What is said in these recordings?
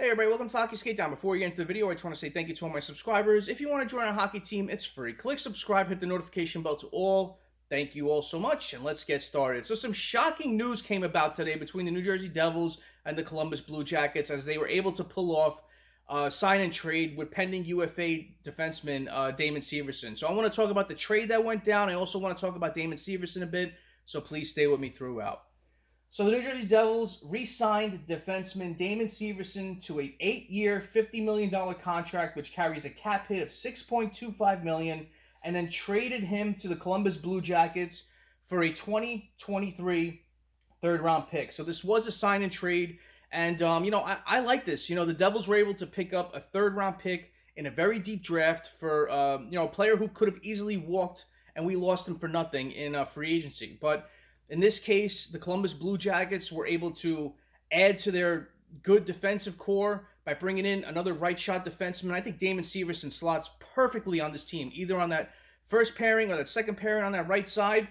Hey everybody, welcome to Hockey Skatedown. Before we get into the video, I just want to say thank you to all my subscribers. If you want to join our hockey team, it's free. Click subscribe, hit the notification bell to all. Thank you all so much, and let's get started. So some shocking news came about today between the New Jersey Devils and the Columbus Blue Jackets as they were able to pull off sign and trade with pending UFA defenseman Damon Severson. So I want to talk about the trade that went down. I also want to talk about Damon Severson a bit, so please stay with me throughout. So the New Jersey Devils re-signed defenseman Damon Severson to an 8-year, $50 million contract, which carries a cap hit of $6.25 million, and then traded him to the Columbus Blue Jackets for a 2023 third-round pick. So this was a sign and trade, and I like this. The Devils were able to pick up a third-round pick in a very deep draft for a player who could have easily walked, and we lost him for nothing in free agency, but in this case, the Columbus Blue Jackets were able to add to their good defensive core by bringing in another right shot defenseman. I think Damon Severson slots perfectly on this team, either on that first pairing or that second pairing on that right side.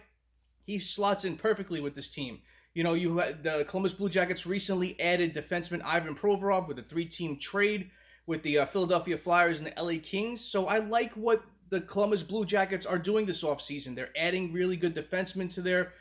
He slots in perfectly with this team. The Columbus Blue Jackets recently added defenseman Ivan Provorov with a 3-team trade with the Philadelphia Flyers and the LA Kings. So I like what the Columbus Blue Jackets are doing this offseason. They're adding really good defensemen to their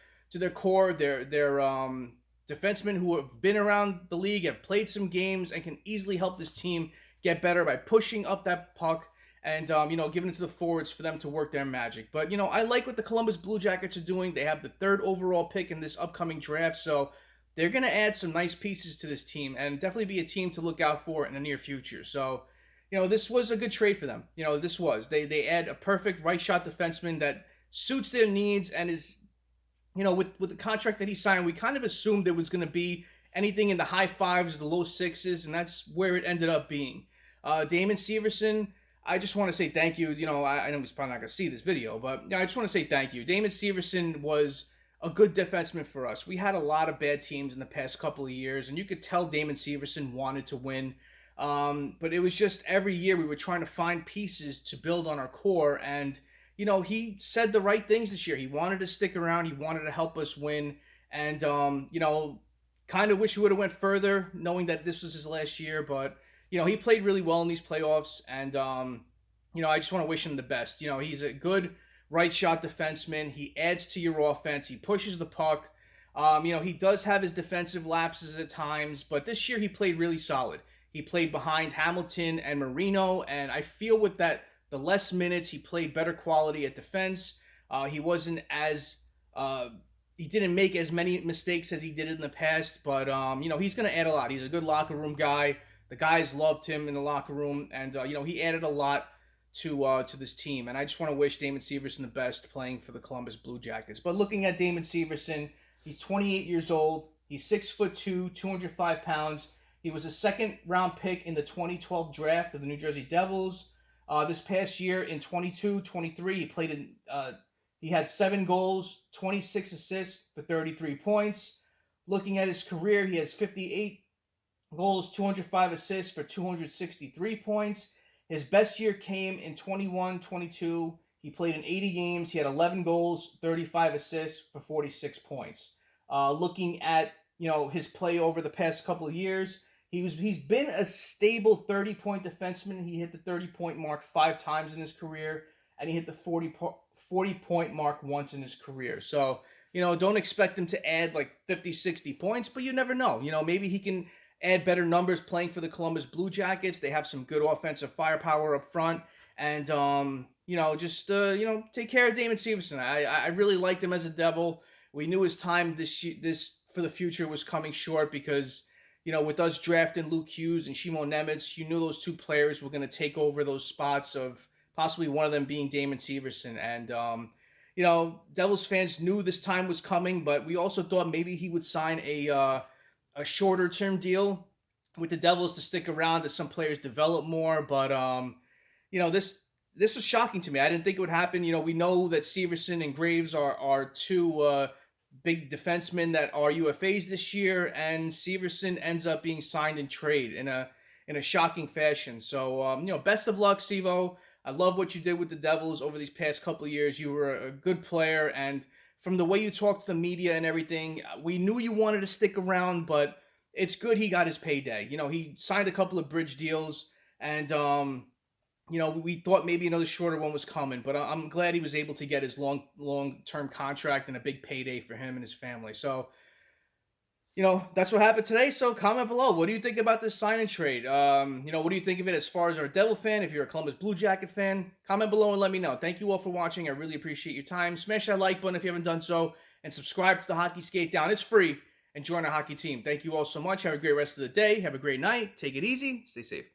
core. They're defensemen who have been around the league, have played some games, and can easily help this team get better by pushing up that puck and giving it to the forwards for them to work their magic. But I like what the Columbus Blue Jackets are doing. They have the 3rd overall pick in this upcoming draft, so they're going to add some nice pieces to this team and definitely be a team to look out for in the near future. So this was a good trade for them. This was they add a perfect right shot defenseman that suits their needs and is with the contract that he signed, we kind of assumed it was going to be anything in the high 5s or the low 6s, and that's where it ended up being. Damon Severson, I just want to say thank you. I know he's probably not going to see this video, but I just want to say thank you. Damon Severson was a good defenseman for us. We had a lot of bad teams in the past couple of years, and you could tell Damon Severson wanted to win. But it was just every year we were trying to find pieces to build on our core, and he said the right things this year. He wanted to stick around. He wanted to help us win. And, kind of wish he would have went further knowing that this was his last year. But, he played really well in these playoffs. And, I just want to wish him the best. He's a good right shot defenseman. He adds to your offense. He pushes the puck. He does have his defensive lapses at times. But this year he played really solid. He played behind Hamilton and Marino. And I feel with that, the less minutes, he played better quality at defense. He wasn't as he didn't make as many mistakes as he did in the past, but he's going to add a lot. He's a good locker room guy. The guys loved him in the locker room, and he added a lot to this team. And I just want to wish Damon Severson the best playing for the Columbus Blue Jackets. But looking at Damon Severson, he's 28 years old. He's 6'2", 205 pounds. He was a 2nd-round pick in the 2012 draft of the New Jersey Devils. This past year in 22-23, he had 7 goals, 26 assists for 33 points. Looking at his career, he has 58 goals, 205 assists for 263 points. His best year came in 21-22. He played in 80 games. He had 11 goals, 35 assists for 46 points. Looking at his play over the past couple of years, He's been a stable 30-point defenseman. He hit the 30-point mark 5 times in his career, and he hit the 40-point mark once in his career. So, don't expect him to add like 50, 60 points, but you never know. Maybe he can add better numbers playing for the Columbus Blue Jackets. They have some good offensive firepower up front, and take care of Damon Severson. I really liked him as a Devil. We knew his time this for the future was coming short because with us drafting Luke Hughes and Shimon Nemeth, you knew those 2 players were going to take over those spots of possibly one of them being Damon Severson. And, Devils fans knew this time was coming, but we also thought maybe he would sign a shorter-term deal with the Devils to stick around as some players develop more. But, this was shocking to me. I didn't think it would happen. We know that Severson and Graves are 2 big defensemen that are UFAs this year, and Severson ends up being signed in trade in a shocking fashion. So, best of luck, Sevo. I love what you did with the Devils over these past couple of years. You were a good player, and from the way you talked to the media and everything, we knew you wanted to stick around, but it's good he got his payday. You know, he signed a couple of bridge deals, and you know, we thought maybe another shorter one was coming, but I'm glad he was able to get his long-term contract and a big payday for him and his family. So, you know, that's what happened today. So comment below. What do you think about this sign and trade? You know, what do you think of it as far as our Devil fan? If you're a Columbus Blue Jacket fan, comment below and let me know. Thank you all for watching. I really appreciate your time. Smash that like button if you haven't done so, and subscribe to the Hockey Skatedown. It's free, and join our hockey team. Thank you all so much. Have a great rest of the day. Have a great night. Take it easy. Stay safe.